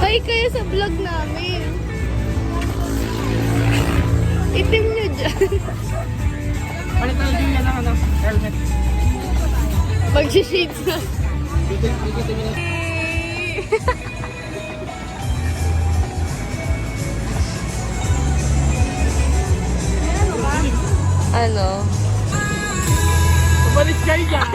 Ay, kaya sa vlog namin. Itim nyo dyan. Palit tayo din yan ng helmet. Mag-shades na. Ikutin nyo na. Ano? Balik kayo dyan.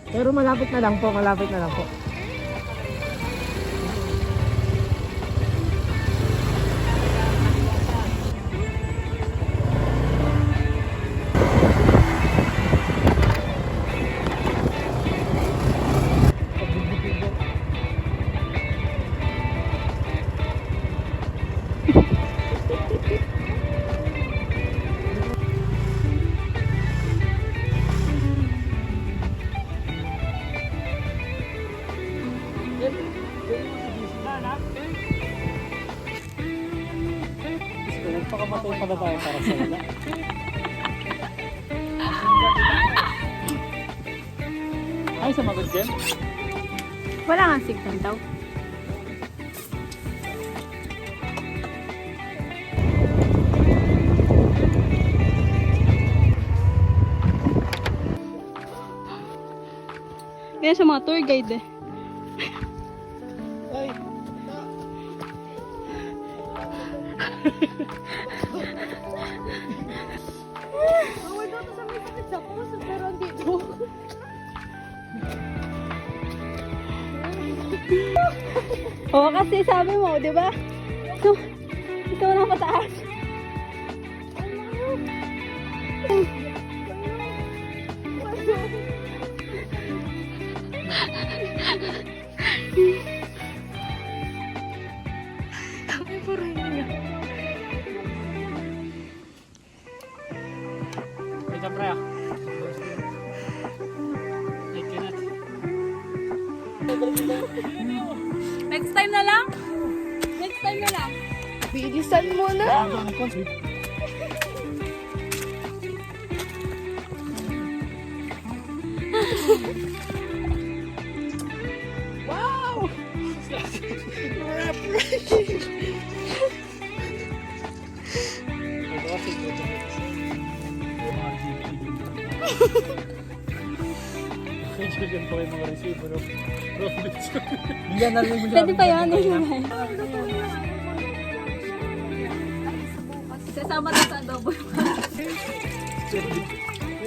Pero malapit na lang po, malapit na lang po. Pakamatay pala tayo para sa wala. Ay, sumagot dyan? Wala nga signal daw. Kaya sa mga tour guide eh. Ay! Wala ko sa may sakit sa puso pero dito. Oo, kasi sabi mo, di ba? So, ikaw na pataas. Kami po rin niya. Ika pre ah. Next time na lang? Next time na lang. Bilisan mo na. Wow! Diyan po yung mga receiver of profits. Hindi na rin mo Pwede pa yan. Sasama na sa adobo.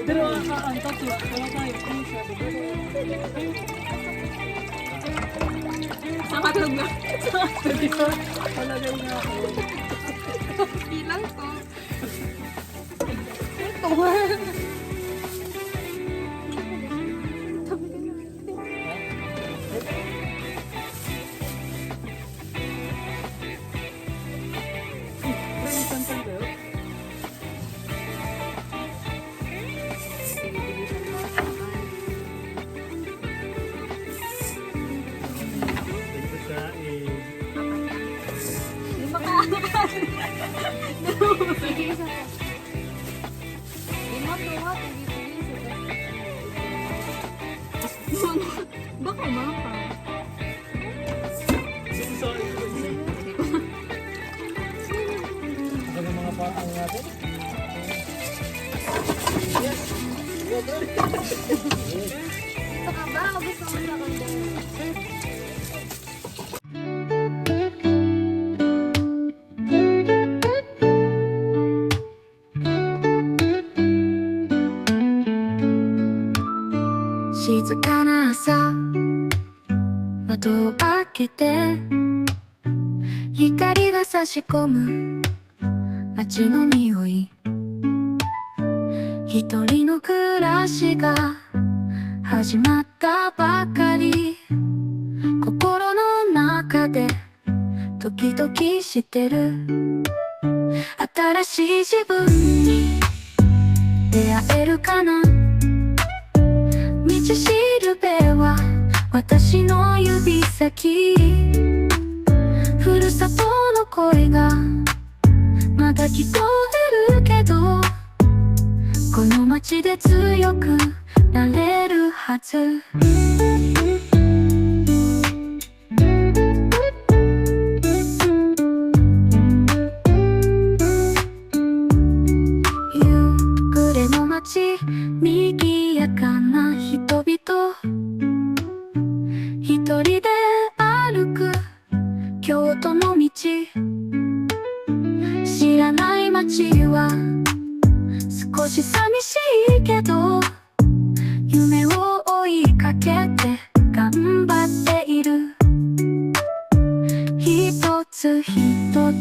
Pero ang tatlo, wala tayo. Sa katog na. Dito, palagay na ako. Bilang ko. Ito. Baka ba? O gusto mo sa kanya?静かな朝窓を開けて光が差し込む街の匂い一人の暮らしが始まったばかり心の中でドキドキしてる新しい自分に出会えるかな道しるべは私の指先ふるさとの声がまだ聞こえるけどこの街で強くなれるはず夕暮れの街賑やかな人々一人で歩く京都の道知らない街は少し寂しいけど夢を追いかけて頑張っている一つ一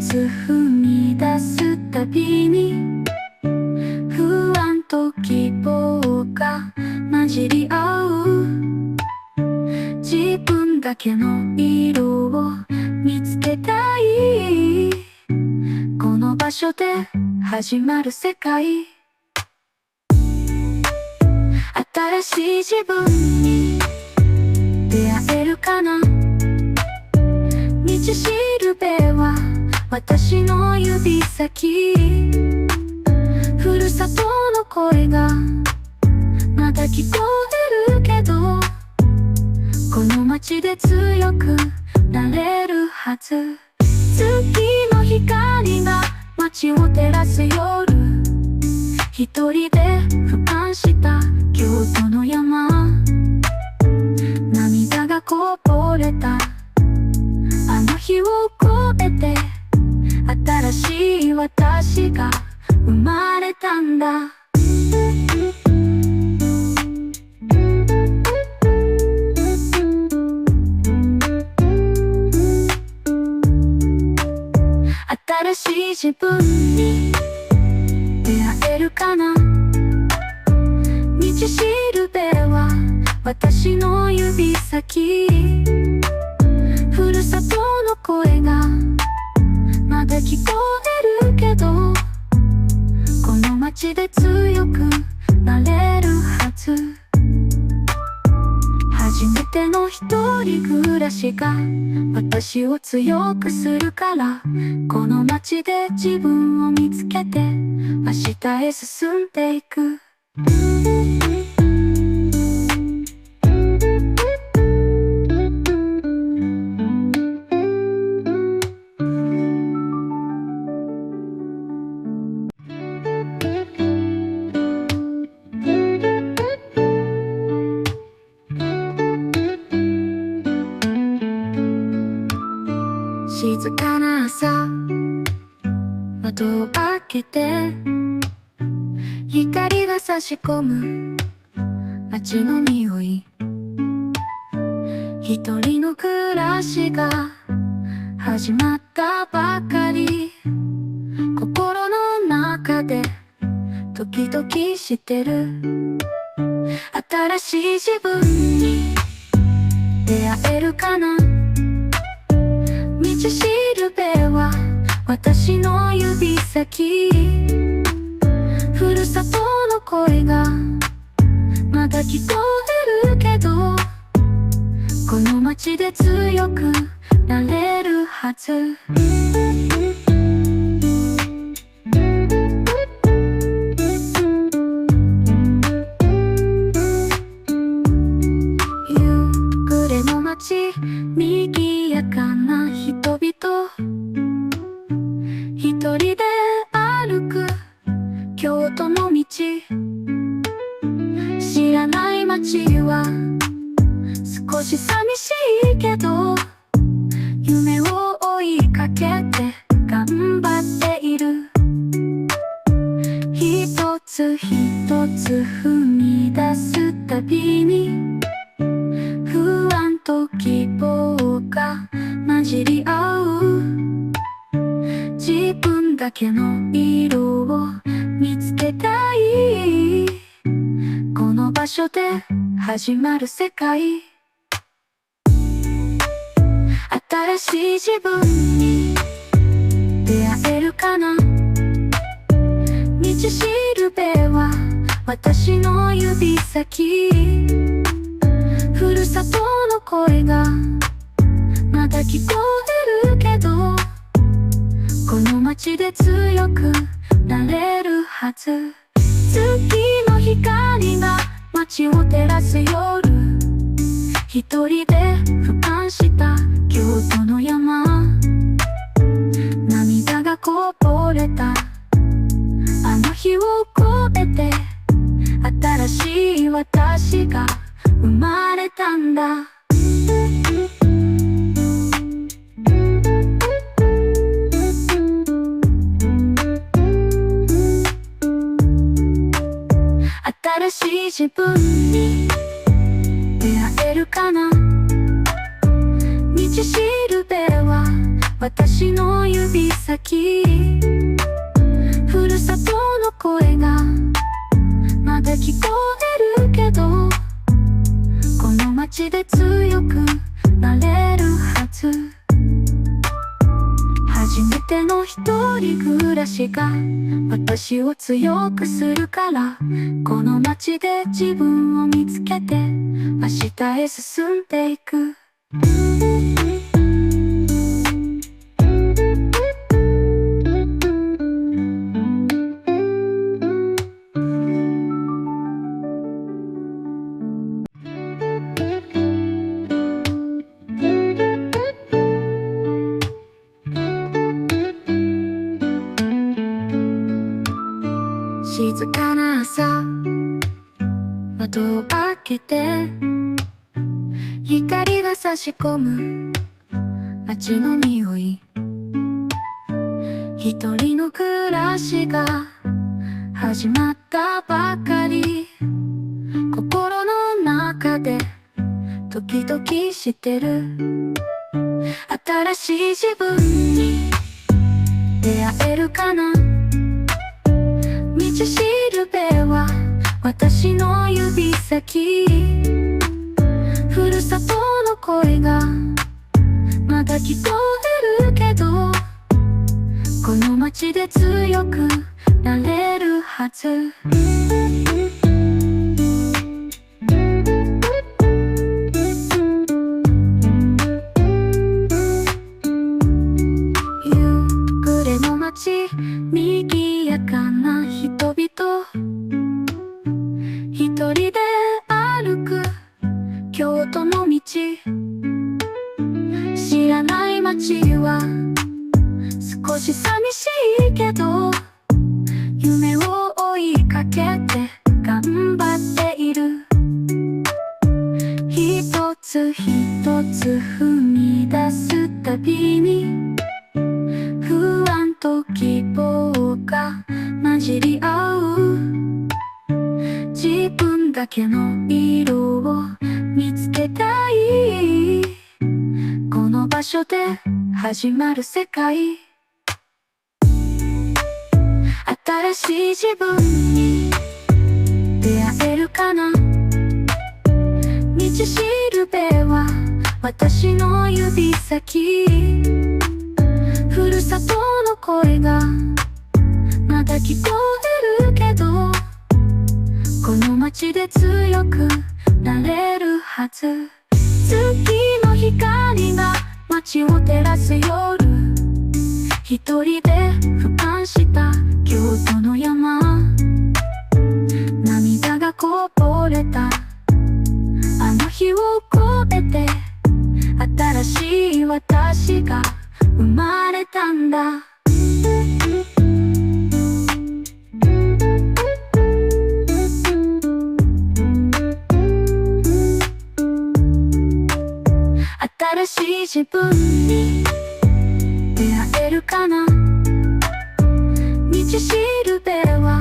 つ踏み出すたびに不安と希望が混じり合う自分だけの色を見つけたいこの場所で始まる世界新しい自分に出会えるかな道しるべは私の指先ふるさとの声がまだ聞こえるけどこの街で強くなれるはず月の光が街を照らす夜一人で俯瞰した京都の山涙がこぼれたあの日を越えて新しい私が生まれたんだ新しい自分に出会えるかな道しるべは私の指先ふるさとの声がまだ聞こえるけどこの街で強くなれるはず初めての一人暮らしが私を強くするからこの街で自分を見つけて明日へ進んでいく静かな朝窓を開けて光が差し込む街の匂い一人の暮らしが始まったばかり心の中でドキドキしてる新しい自分に出会えるかな道しるべは私の指先ふるさとの声がまだ聞こえるけどこの街で強くなれるはず夕暮れの街賑やかな人々一人で歩く京都の道知らないだけの色を見つけたい。この場所で始まる世界。新しい自分に出会えるかな。道しるべは私の指先。ふるさとの声がまだ聞こえるけど、この街で強くなれるはず。月の光が街を照らす夜、一人で俯瞰した京都の山。涙がこぼれたあの日を越えて、新しい私が生まれたんだ。新しい自分に出会えるかな。道しるべは私の指先。ふるさとの声がまだ聞こえるけど、この街で強くなれるはず。初めての一人暮らしが私を強くするから、この街で自分を見つけて明日へ進んでいく。静かな朝、窓を開けて光が差し込む街の匂い。一人の暮らしが始まったばかり。心の中でドキドキしてる。新しい自分に出会えるかな。道しるべは私の指先。ふるさとの声がまだ聞こえるけど、この街で強くなれるはず。夕暮れの街、賑やかな人々。一人で歩く京都の道。知らない街は少し寂しいけど、夢を追いかけて頑張っている。一つ一つ踏み出すたびに、不安と希望が混じり合う。自分だけの色を見つけたい。この場所で始まる世界。新しい自分に出会えるかな。道しるべは私の指先。ふるさとの声がまだ聞こえるけど、この街で強くなれるはず。月の光が街を照らす夜、一人で俯瞰した京都の山。涙がこぼれたあの日を越えて、新しい私が生まれたんだ。新しい自分に出会えるかな。道しるべは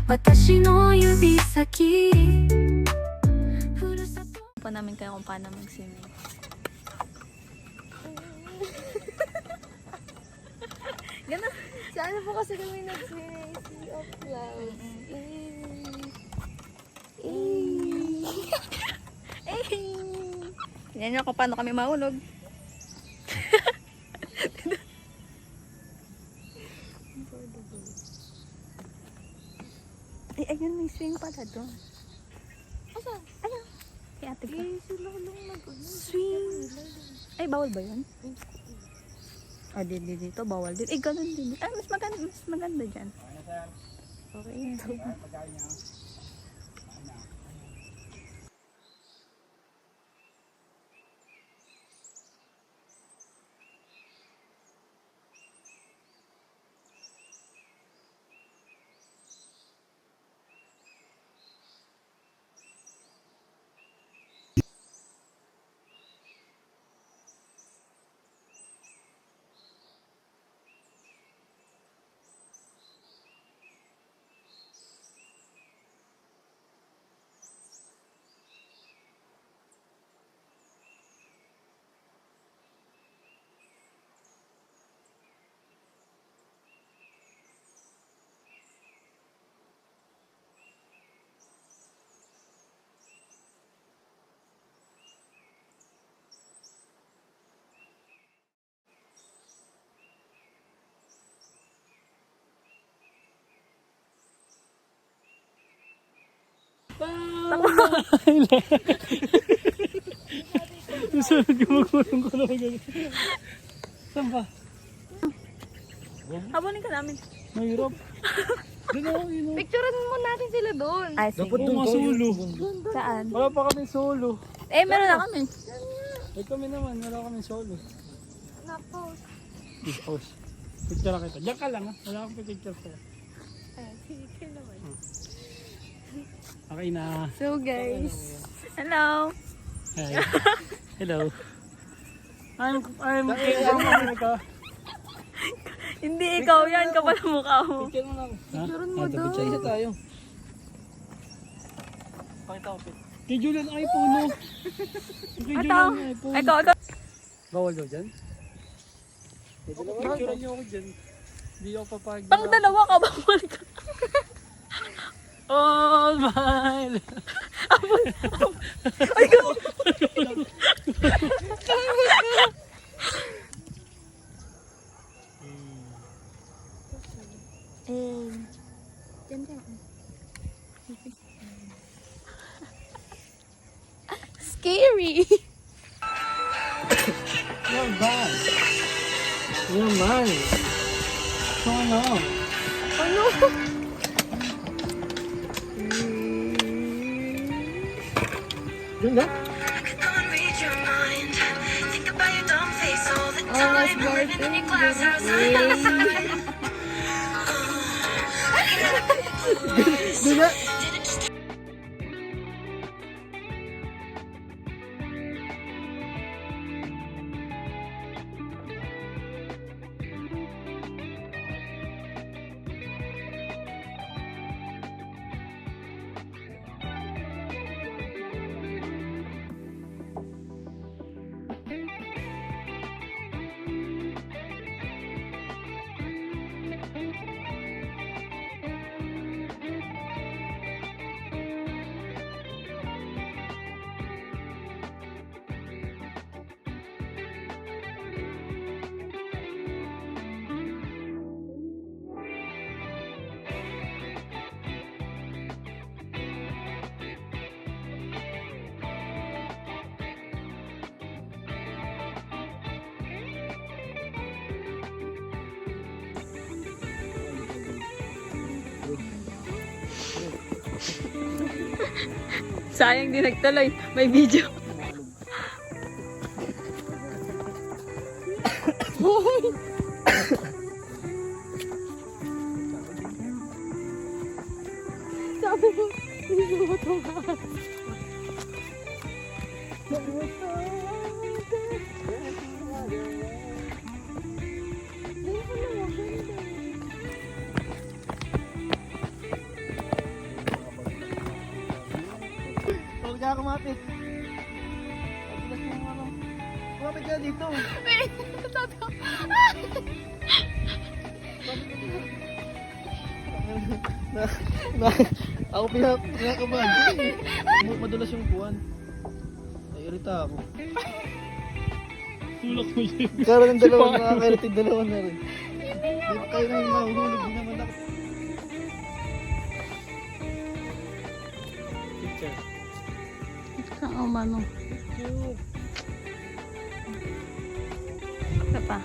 私の指先。ふるさとpo namin kayo kung paano mag-swimming. Ganun. Saan Ano po kasi kami nag-swim? Sea of clouds. Tingnan nyo kung paano kami mahulog. Ay, ayun, may swing pala doon. Asa? Ayun. Kaya ate ko. Sila lang Swing. Ay, bawal ba yun? Ah, dito, bawal din. Eh, ganun din. Ay, mas maganda dyan. Okay, ito. Susunod gumagulong ko na ganun. Saan ba? Habulin ka namin. Mahirap. Doon ako inom. Picturean mo natin sila doon. Ay, sige. Dapat doon solo. Saan? Wala pa kami solo. Eh, meron na kami. Eh kami naman, wala kami solo. Nako. Pause. Picture kita. Diyan ka lang ha. Wala akong picture sa'yo. Ay, sige naman. Okay na. So, guys. Hello. Hi. Hello. I'm ka. Hindi ikaw yan. Kapal ang mukha mo. Picture mo lang. Picturean mo doon. Picture tayo. Pakita ko. Kay Julian iPhone no. Kay Ito. Julian iPhone. Ito. Bawal daw dyan? Picture niyo ako dyan. Hindi ako papag. Pang dalawa ka. Bawal ka. All my love. Ay, go. Scary. Yaman. Yaman. So ano? Ano? Yun na? Yun na? Sayang din nagtuloy. May video. Sabi mo, hindi mo tumakas. Huwag ka kumapit. Kumapit ka dito. Ako pinakabahan ko eh. Madulas yung upuan. Naiirita ako. Tulak mo yun. Karoon ng dalawa nakakairita yung dalawa na rin. Di ba kayo nang mahuhulog? Di naman ako. Picture. Saan ang manong? Isa pa.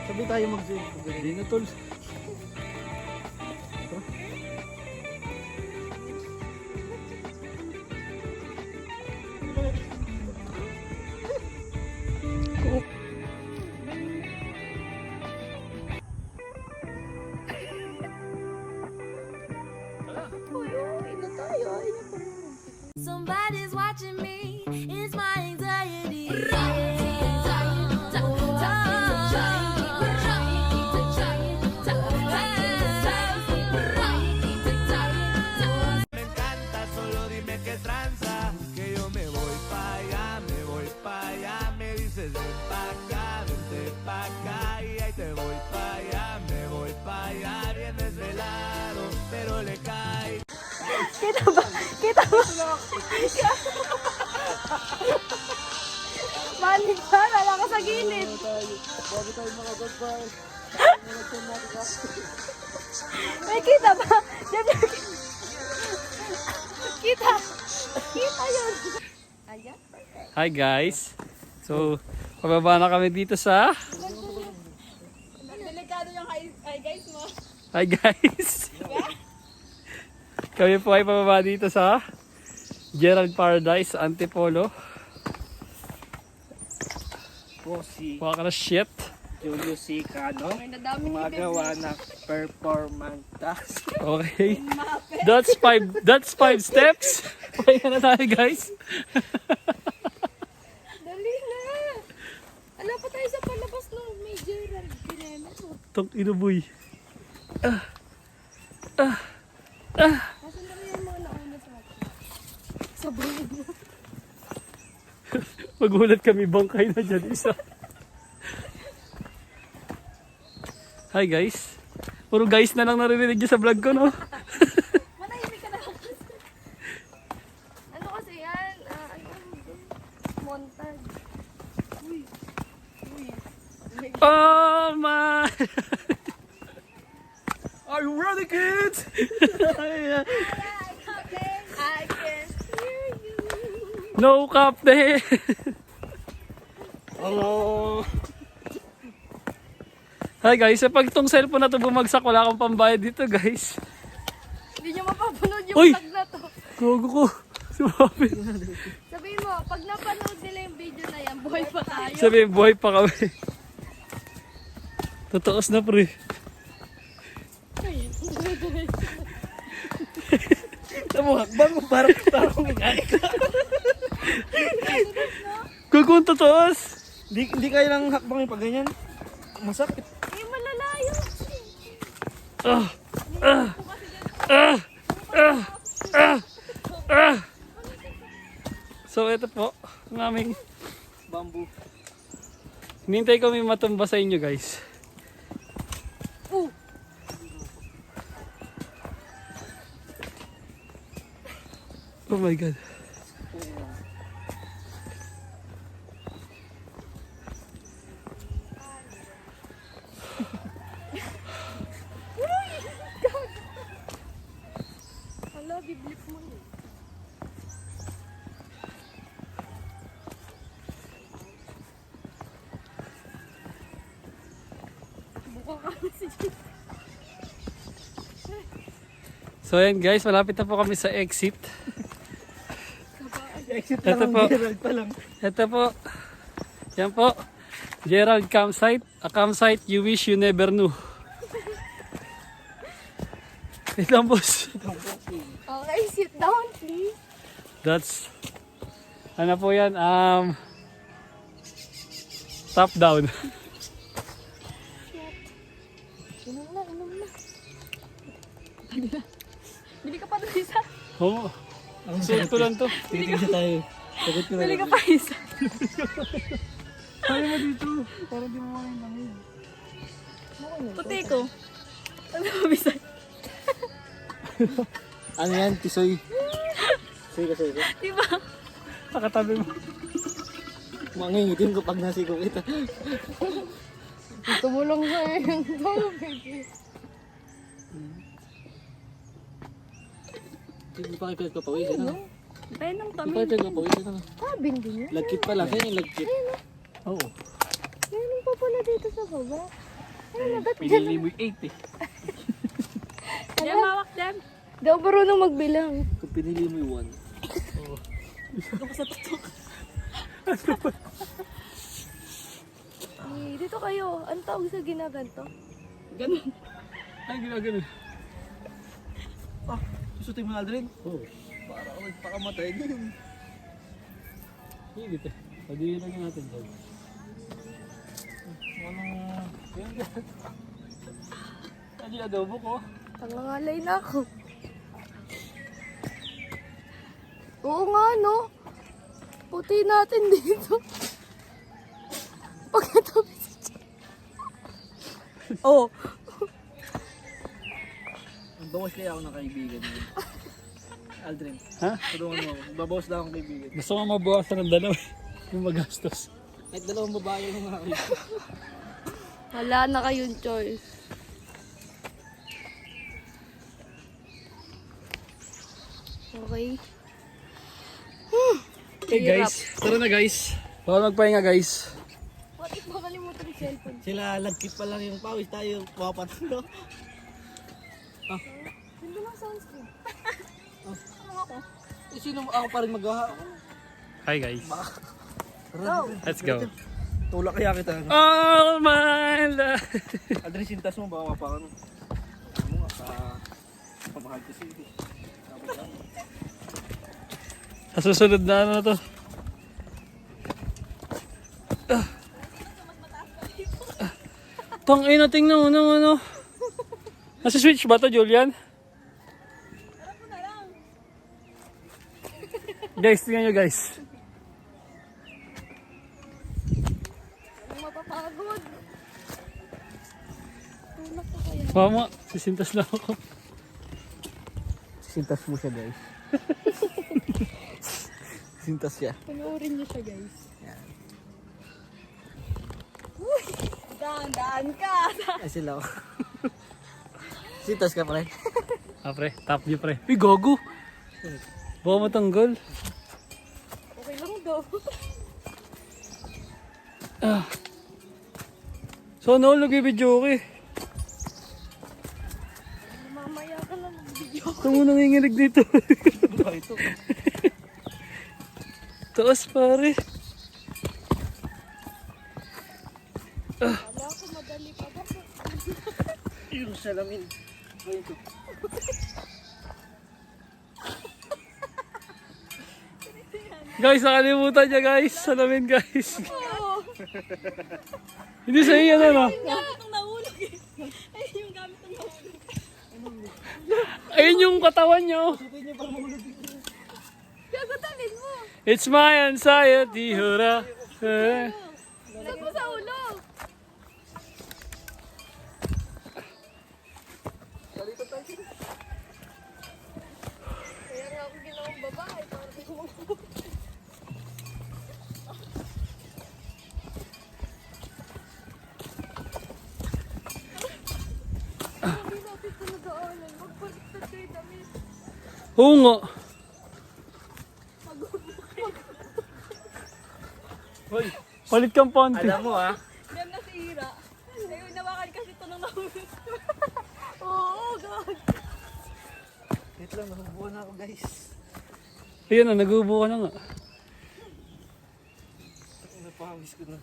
Sabi tayo mag-zoom. Hindi na tol. Somebody's watching me, it's my anxiety. Me encanta, solo dime qué tranza, que yo me voy pa' allá, me dices ven pa' acá, vente pa' acá, y ahí te voy pa' allá, me voy pa' allá, vienes velado, pero le cae. Kita ba? Kita ba? Manig pa, nala ka sa gilid. Bago tayo makagod-bye. May kita ba? Kita. Kita yun. Ayan. Hi guys. So, pababa na kami dito sa Delikado yung hi guys mo. Hi guys. Kami po ay pababa dito sa Gerald Paradise, Antipolo. Bossy. Mukha ka na shit. Julius Cicano. May nadami ni Magawa na performance task. Okay. That's five steps. Pahinga na tayo guys. Dali na. Ala pa tayo sa palabas ng may Gerald. Pinema mo. Tok inuboy. Nasaan na yung mga nauna sa akin? Sa bulid mo. Magulat kami, bangkay na dyan isa. Hi guys. Puro guys na lang naririnig niyo sa vlog ko, no? Manahimik ka na. Ano kasi yan? Montage. Uy. Uy. Oh my! Are you ready, kids? I can hear you. No captain! Oh. Hi guys, pag itong cellphone na to bumagsak, wala akong pambayad dito guys. Hindi nyo mapapanood yung Uy! vlog na to. Gogo ko. Sumabi. Sabihin mo, pag napanood nila yung video na yan, buhay pa tayo. Sabi, buhay pa kami. Totoos na pre. Namuhakbang mo parang mag-aik ka. Gogo, totoos. Hindi kayo lang hakbang yung pag ganyan. Masakit. Eh, malalayo. So ito po, ang aming Bamboo. hinintay kami matumba sa inyo guys. Oh my god. Hala, biblip mo yun. Buka ka si Jake. So ayan guys, malapit na po kami sa exit. Exit Ito lang po. ang Gerald pa lang. Ito po. Yan po. Gerald Campsite. A campsite you wish you never knew. Wait lang boss. Okay, sit down please. That's ano po yan? Top down. Inom na, inom na. Bili ka pa doon isa. Oo. Suot ko lang to. Titigisa tayo. Sagot ko na Bili lang. ka pa isa. Kaya mo dito. Para di mo makin lamig. Puti ko. Ano ba bisay? Ano yan? Tisoy. Tisoy ka sa'yo. Diba? Pakatabi mo. Mangingitim ko pag nasigaw kita. Tumulong sa yung tubig. Hindi pa kayo kapawis. Ano? Kaya nang Hindi kami. pa kayo kapawis. Ano? Cabin din yun. Lagkit pa lang. Yan yung lagkit. Oo. Meron pa pala dito sa baba. Ay, nagat Pinili mo yung 8 eh. Diyan, mawak dyan. Di ako marunong magbilang. Kung pinili mo yung 1. Ako sa tutok. Eh, dito kayo. Ang tawag sa ginaganto? Ganun. Ay, ginagano. Susutin mo na Aldrin? Oo. Para ako nagpakamatay din. Hindi eh. Pagdihin lang natin dyan. Yan dyan. Ano yung adobo ko? Tangangalay na ako. Oo nga, no? Puti natin dito. Pagkatabi sa Oh. Bawas kaya ako ng kaibigan mo. Aldrin, Ha? tulungan mo ako. Babawas lang akong kaibigan. Gusto ko mabawasan ng dalawa eh. Yung magastos. Kahit dalawang babae lang mga kaibigan. Wala na kayong choice. Okay. Hey guys. Tara na guys. Bawal magpahinga guys. What if makalimutan yung cellphone? Sila lagkit pa lang yung pawis tayo. Wapat no? Hindi lang sunscreen. Eh, sino ako pa rin magawa? Hi guys. Let's go. Tulak kaya kita. All my life. Aldrin, sintas mo baka mapakan. Ano nga, pamahal ko siya. Sa susunod na ano na to. Tang ina, tingnan mo nung ano. Nasa switch ba to, Julian? Guys, tingnan nyo guys. Ang mapapagod. Tulak ko kaya. Mama, sisintas lang ako. Sintas mo siya guys. Sintas siya. Panoorin niyo siya, guys. Daan ka. Ay sila ako. Sintas ka pa rin. Ah, pre, top view pre. Uy, gago. Baka matanggal. Okay lang daw. So, ano, nag-video ko eh. Mamaya ka lang mag-video. Ito mo nanginginig dito. Ito. Taas pare. Wala ko, madali pa ba? Yung salamin. Ito. Guys, nakalimutan niya guys. Salamin guys. Hindi sa iyo ano. Gamit ng nahulog eh. Ay, yung gamit ng nahulog. Ayun yung katawan nyo. Gagutamin mo. It's my anxiety, hura. Sag mo sa ulo. Kaya nga ako ginawang babae. Para di ko mag- Hindi natin ito nadaanan. Magpaliktad kayo damit. Oo nga. Hoy, palit kang panty. Alam mo ah. Yan nasira. Ayun, nawakan kasi ito nung nahulog. Oo, God. Wait lang, nakubuhan ako guys. Ayun na, nag-ubo ka na nga. Napahawis ko na.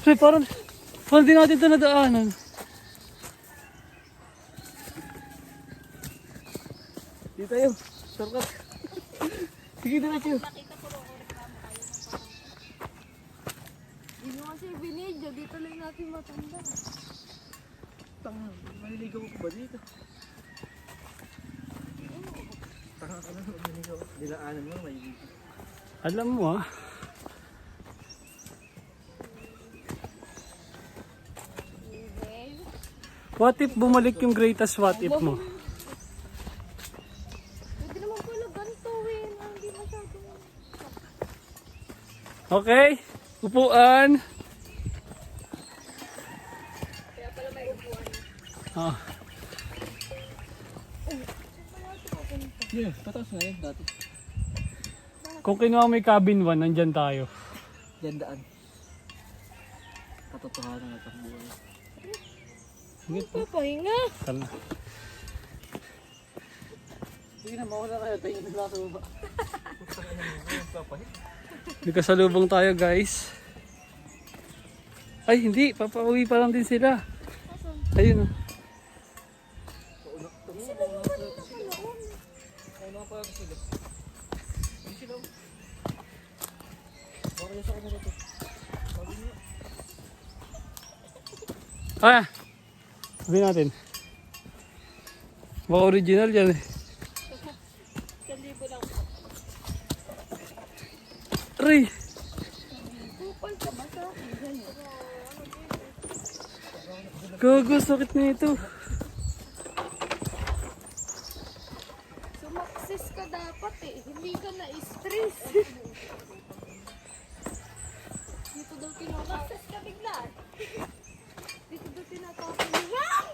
Pre, parang di natin ito nadaanan. Dito tayo. Shortcut. Sige na tayo. Hindi mo kasi binidyo. Dito lang natin matanda. Tanga, maliligaw ko ba dito? Tanga ka na, maliligaw. Dilaanan mo, maliligaw. Alam mo ah. What if bumalik yung greatest what if mo? Pwede naman pala ganito eh. Hindi masyadong... Okay, upuan. Kaya pala may upuan. Ah, Yeah, tataas na yun dati. kung kinuha mo yung cabin 1, nandyan tayo. Yan daan. Katotohanan at ang buhay. Papahinga. Tala. Sige na, mawala kayo. Tingin na sa baba. May kasalubong tayo guys. Ay hindi, papauwi pa lang din sila. Ayun oh. Ah, sabi natin. Baka original yan eh. 1,000 lang. Aray! Kupal ka ba sa akin? Gago, sakit na ito. Sumaksis ka dapat eh. Hindi ka na-stress. Dito daw tinatapos ka bigla. Dito daw tinatapos. Wow!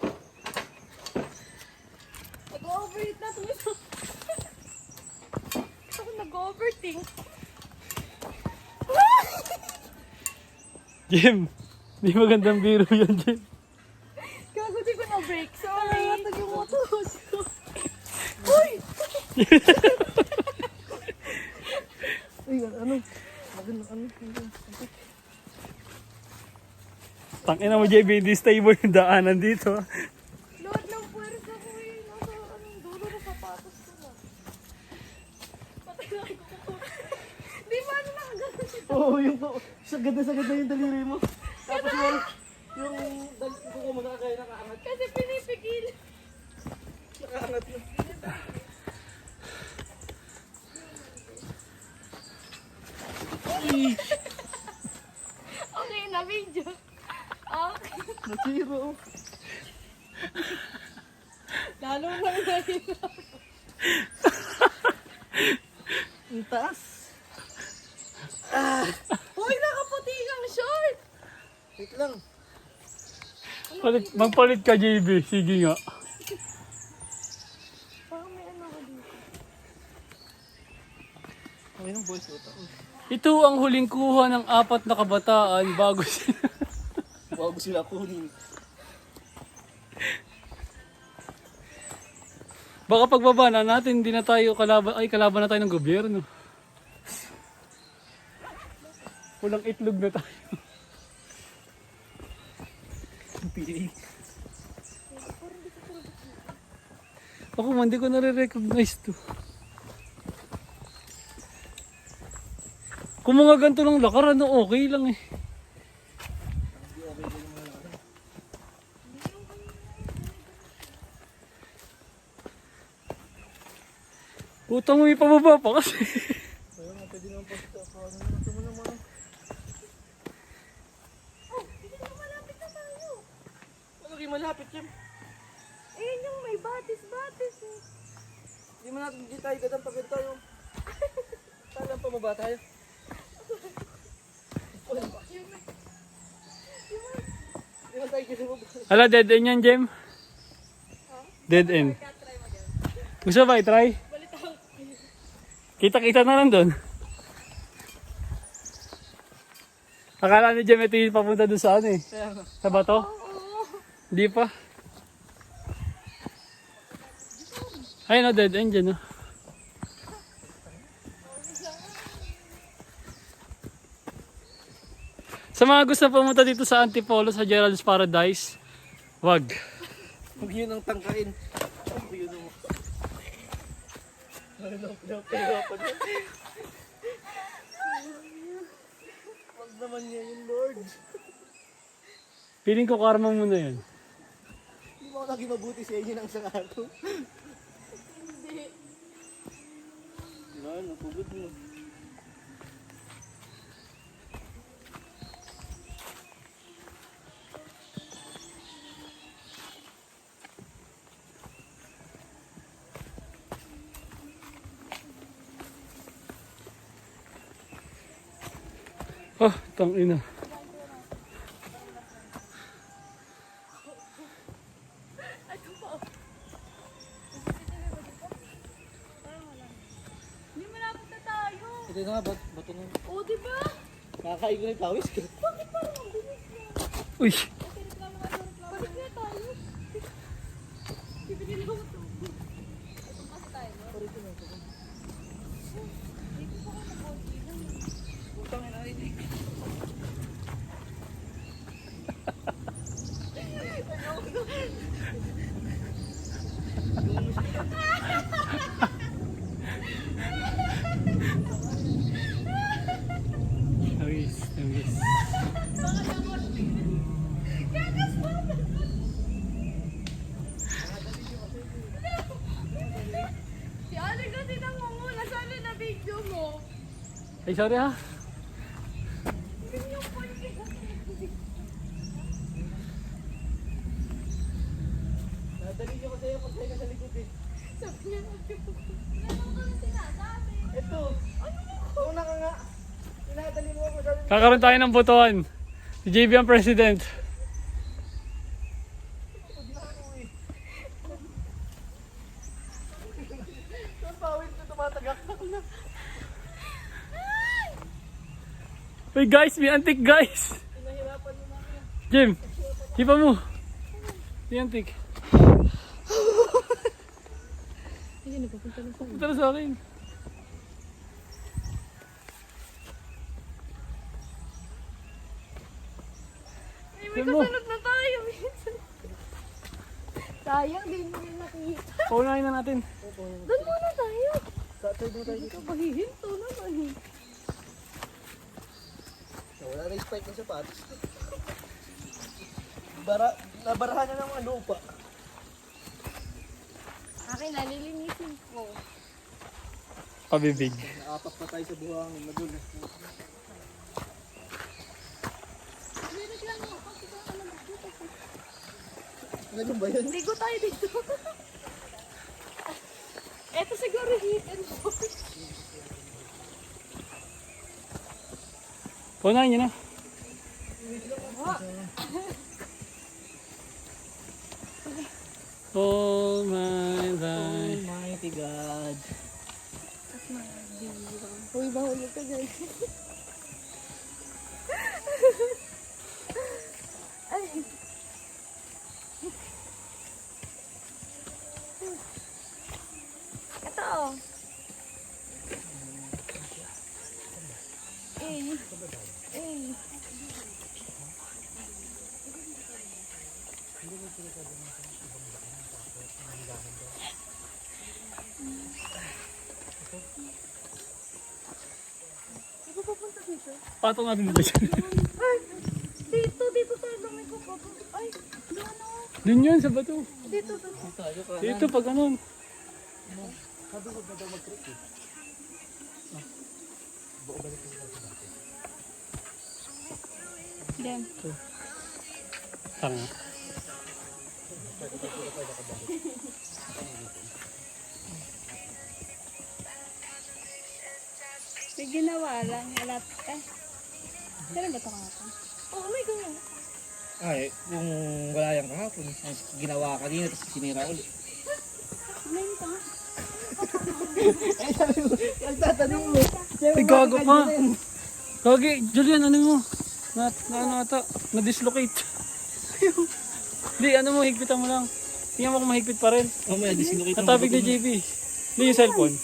Nag-overheat na ito. Ako nag-overthink. Jim, di magandang biro yan, Jim. Gago di ko na-break. Sorry. Natag yung motor ko. Uy! Ay, ano? Ano? Tangina mo, JB, hindi stable yung daanan dito. Lord ng puwersa ko eh. Nasa anong dulo na sapatos ko na. Patay na ako. Di ba ano nakagano siya? Oo, yung sagad na yung daliri mo. Tapos yung daliri ko magkakaya nakaangat. Kasi pinipigil. Nakaangat na. Okay na video. Okay. Nasiro. Lalo na nahihirap. Ang taas. Uy, nakaputi kang short. Wait lang. Magpalit ka, JB. Sige nga. Parang may ano ko dito. Okay ng voice ito. Ito ang huling kuha ng 4 na kabataan bago sila. Bago sila kunin. Baka pagbaba na natin, hindi na tayo kalaban na tayo ng gobyerno. Walang itlog na tayo. Pili. Ako man, hindi ko nare-recognize to. Kung mga ganito lang lakaran, okay lang eh. Putang may pababa pa kasi. Kaya nga, pwede naman po ito. Ano naman? Oh, hindi na malapit na tayo. Ano kayo malapit yan? Ayun yung may batis-batis eh. Hindi mo natin hindi tayo gadang pagod tayo. Talang pababa tayo. Hindi mo tayo gadang pababa. Hala, dead end yan, Jem. Dead end. Gusto ba i-try? Kita-kita na lang doon. Akala ni Jem ito yung papunta doon sa ano eh. Sa bato? Hindi pa. Ayun o, dead end dyan o. Sa mga gusto pumunta dito sa Antipolo, sa Gerald's Paradise, wag. Huwag yun ang tangkain. Huwag yun ang... Huwag naman yan yung Lord. Feeling ko karma mo na yan. maging mabuti sa inyo ng isang araw. Hindi. Ano, pugod mo. Oh, tang ina. Hindi malapit na tayo. Ito na nga, bato na. Oo, di ba? Nakakain ko na yung pawis ko. Bakit parang ang bilis na? Uy! Balik na tayo. Bibili lang ito. Ito kasi tayo, no? Dito pa ka na-konti. Putang ina rin eh. Awis, awis. Si Ate kasi nangunguna. Sana na video mo. Ay, sorry ha. Nadali niyo kasi yung pagkain ka sa likod eh. Sabi niya, wala mo kami sinasabi. Ito. Una ka nga. Tinadali mo ako sabi mo. Kakaroon tayo ng botohan. Si JB ang president. Ang pawis ko tumatagak na. Uy guys, may antik guys. Pinahirapan mo na ako. Jim, hipa mo. May antik. Ayun, nagpapunta na sa Punta na sa akin. Ay, may Tignan mo. kasunod na tayo minsan. Sayang, din mo yung nakita. Paunahin na natin. Doon muna tayo. Tatay mo tayo dito. Pahihinto naman. Wala na yung spike ng sapatos. Nabarahan na ng mga lupa. Akin, nalilinisin ko. Pabibig. Naapak pa tayo sa buhangin. Madulas. Meron lang ako. Kasi ba ka naman dito? Ano ba yun? Ligo tayo dito. Eto siguro hit and fall. Paunahin niyo na. Oh my God. Almighty God. Uy, bahulog ka dyan. Ay. Ito oh. Eh. Eh. Ako papunta dito. Patong natin dito dyan. Ay, dito tayo dumi ko papunta. Ay, doon oh. Dun yun sa bato. Dito, dito. Tayo ka. Dito pag ganun. Sabi ko ba daw mag-trip eh. Then, Tanga. may ginawa lang. Wala. Eh. Kailan ba ito kahapon? Oh my God. Ay, kung wala yung kahapon, ginawa kanina tapos sinira ulit. Ngayon pa nga. Ay, sabi mo, nagtatanong mo. Ay, gago ka. Gagi, Julian, ano mo? Ano ata? Na-dislocate. Hindi, ano mo, higpitan mo lang. Tingnan mo kung mahigpit pa rin. Mamaya, dislocate ang Natabig ni bato mo. JB. Hindi yung cellphone.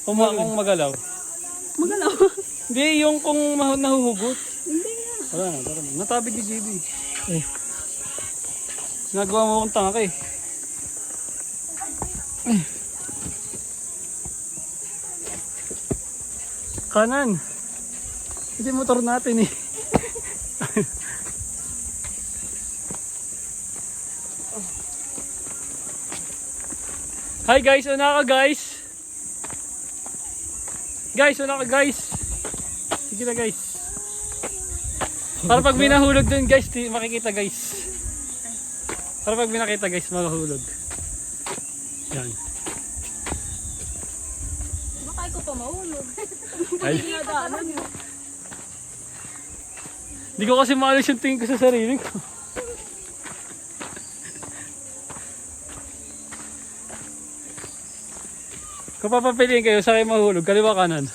Kung magalaw. Magalaw. Hindi, yung kung nahuhugot. Hindi nga. Wala na, tara na. Natabig ni JB. Nagawa mo akong tanga ka eh. Kanan. Hindi motor natin eh. Hi guys, una ka guys. Guys, una ka guys. Sige na guys. Para pag may nahulog dun guys, makikita guys. Para pag may nakita guys, makahulog. Yan. Baka ko pa mahulog. Ay, Nadaanan mo. hindi ko kasi maalis yung tingin ko sa sarili ko. Kung papapiliin kayo, sa kayo mahulog, kaliwa kanan.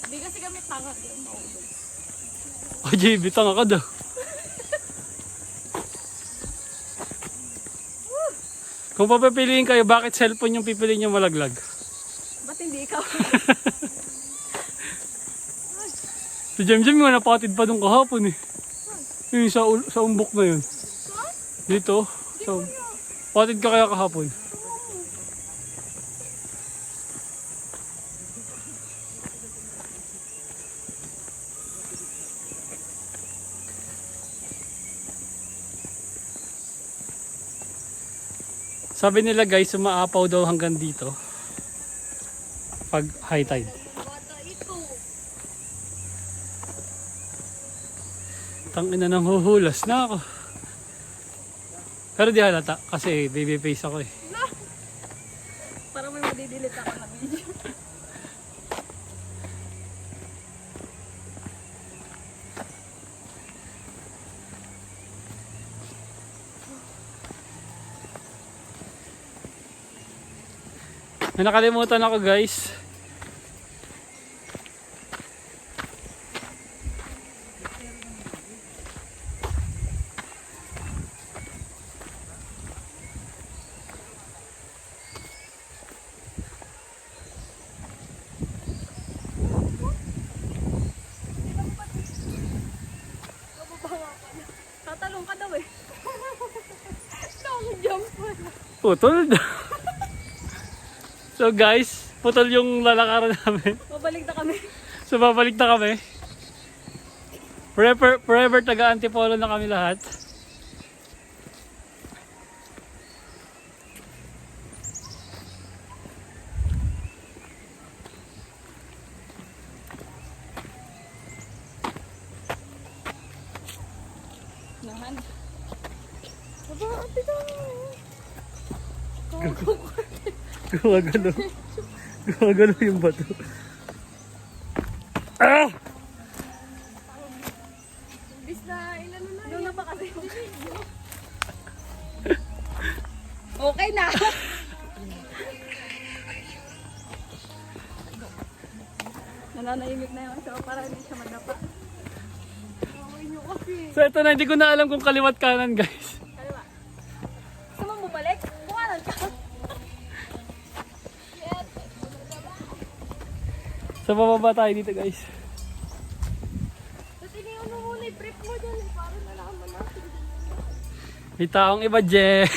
Hindi kasi kami tanga. Hindi mahulog. O JB, tanga ka daw. Kung papapiliin kayo, bakit cellphone yung pipiliin yung malaglag? Ba't hindi ikaw? Si Jem nga napatid pa nung kahapon eh. Yung sa umbok na yun. Dito. Patid ka kaya kahapon. Sabi nila guys, umaapaw daw hanggang dito. Pag high tide. Bata ito. Tangina nang huhulas na ako. Pero di halata kasi baby face ako eh. Parang may madidilit ako na video. May nakalimutan ako guys. Tatalong ka daw eh. Long jump pa. Putol daw. So guys, putol yung lalakaran namin. Mabalik na kami. So babalik na kami. Forever taga-antipolo na kami lahat. Nahan. Baba, ate ka. Gumagano. Gumagano yung bato. Ah! Bis na ilan na. Doon na pa kasi yung video. Okay na. Nananahimik na yung aso para hindi siya madapa. Away niyo kasi. So ito na, hindi ko na alam kung kaliwat kanan guys. Kaliwa. Gusto mo bumalik? Bukanan ka. So bababa tayo dito guys. Tapos iniwan mo muna i-prep mo dyan eh. Para nalaman natin. May taong iba dyan.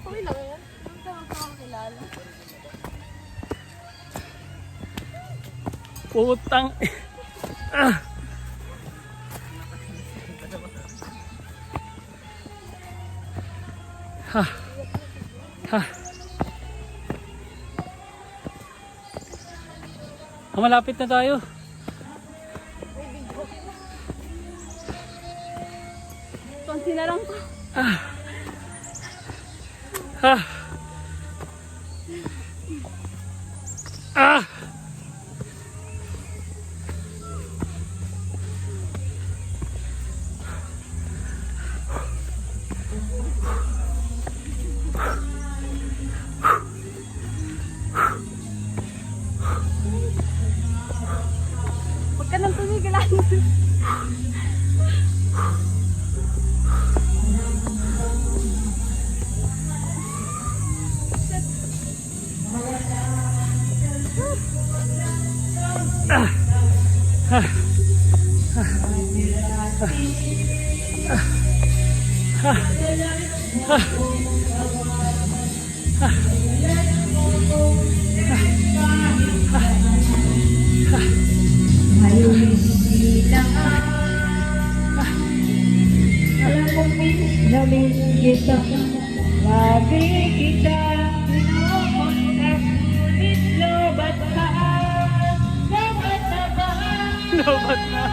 Okay lang yan. Huwag ka magkakakilala. Putang. Ah. Ha. Ha. Malapit na tayo. Konti na lang to. Ha. Ah. Huwag ka nang tumigilan. Alam mo, miss, namimigit ako Lobat na.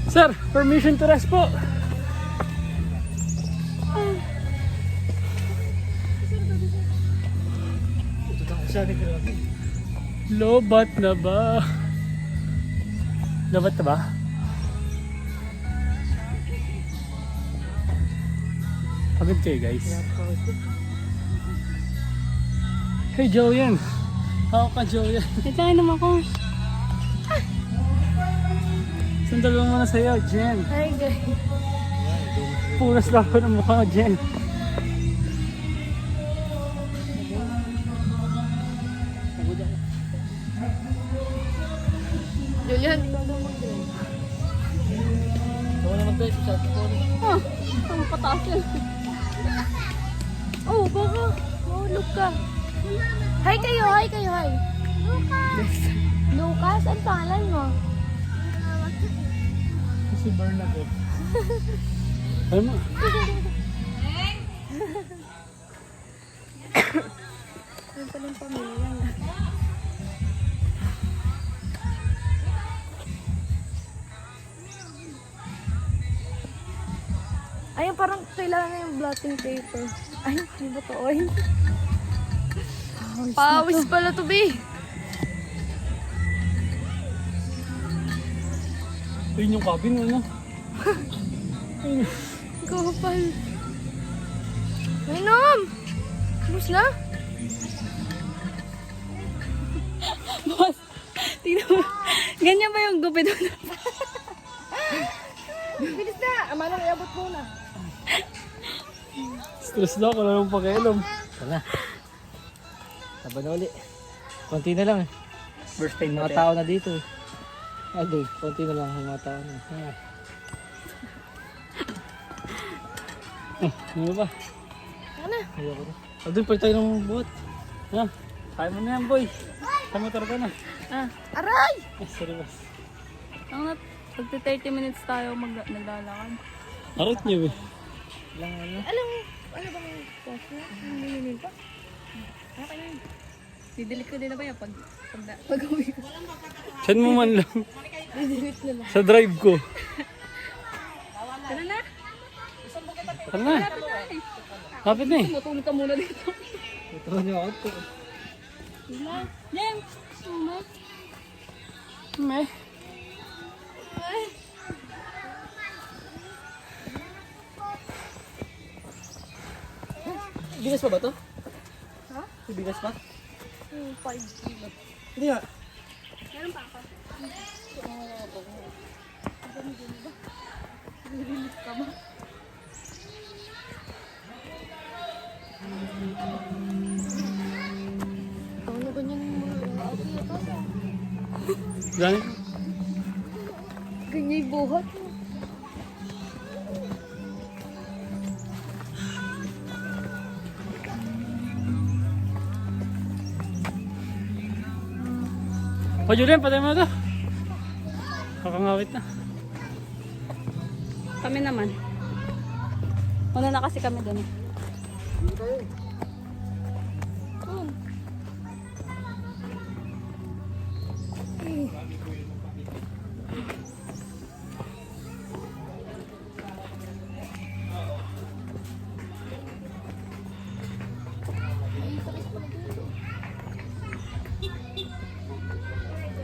Sir, permission to rest po. Lobat na ba? Lobat na ba? Pagod kayo guys. Hey Joyen. Hawak ka Joyen. Ito naman ko. Sandal mo muna sa'yo, Jen. Hi guys. Punas lang ko ng mukha, Jen. Julian, ikaw daw mag-drive. Ako na mag-drive sa cellphone. Oh, ang pataas yan. Oh, baka. Mahulog ka. Hi kayo, hi kayo, hi. Lucas. Lucas, ang pangalan mo? Si Bernadette. Alam mo? Yung palang pamilya na. Ayun, parang kailangan na yung blotting paper. Ay, hindi ba to oil? Pawis pala to, be. Ayun yung cabin, ano? Kapal. Minom! Tapos na? Boss, tingnan mo. Ganyan ba yung gupit mo? Bilis na! Amanang iabot muna. Stress na ako, wala nang pakialam. Wala. Taba na uli. Konti na lang eh. First time Mga tao na dito eh. Aldo, konti na lang ang mga tao na. Ano ba? Ano? Ayoko na. Aldo, pwede tayo ng buhat. Ha? Kaya mo na yan, boy. Kaya mo talaga na. Aray! Ay, sorry, boss. Ang nat, pagka 30 minutes tayo naglalakad. Arot niyo, eh. Lang ano. Alam mo, ano bang post na? Ang nililin pa? Okay na yun. Didelete ko din na ba yan pag-uwi ko? Saan mo man lang? Didelete na lang. Sa drive ko. Tara na! Tara na. Kapit na eh. Matulog ka muna dito. Ito na yung auto. Jem! Mama. May. Bigas pa ba to? Ha? Bigas pa? 5 kilo. Hindi nga. Meron pa ako. Nililit ka ba? Ano ganyan yung mga Gani? ganyan yung buhat mo. O Julian, patay mo na to. Kakangawit na. Kami naman. Una na kasi kami doon.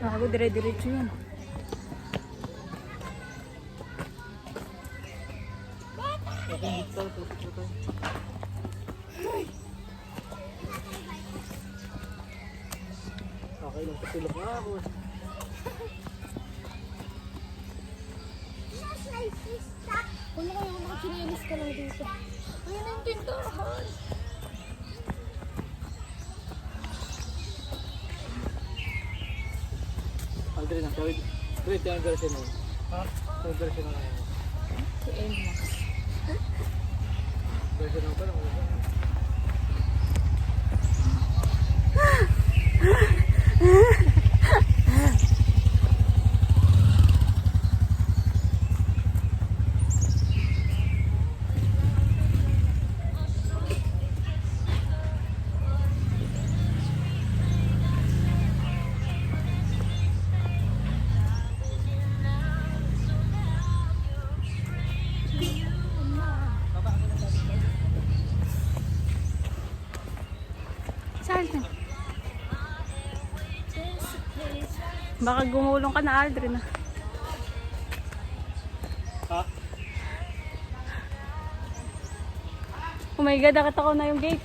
Ako dire-diretso yun. Okay lang, patulog na ako. Kung kayo makachinelis ka lang dito. Ayun ang tindahan. Andre na, tawid. Tawid yung version mo. Ha? Tawid version mo. Si Elma. Saan ka? Baka gumulong ka na, Aldrin. Ha? Oh my God, nakita ko na yung gate.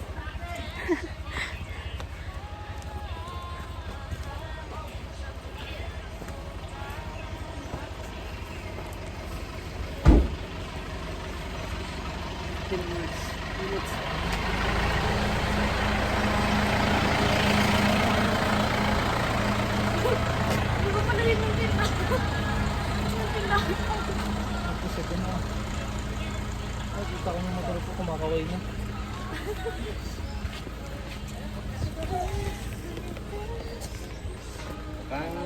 Hindi ko pala rin yung tinta. Yung tinta. Tapos ito na. Ay, kita ko yung motor ko kumakaway na.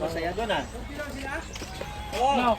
Masaya doon ah. No.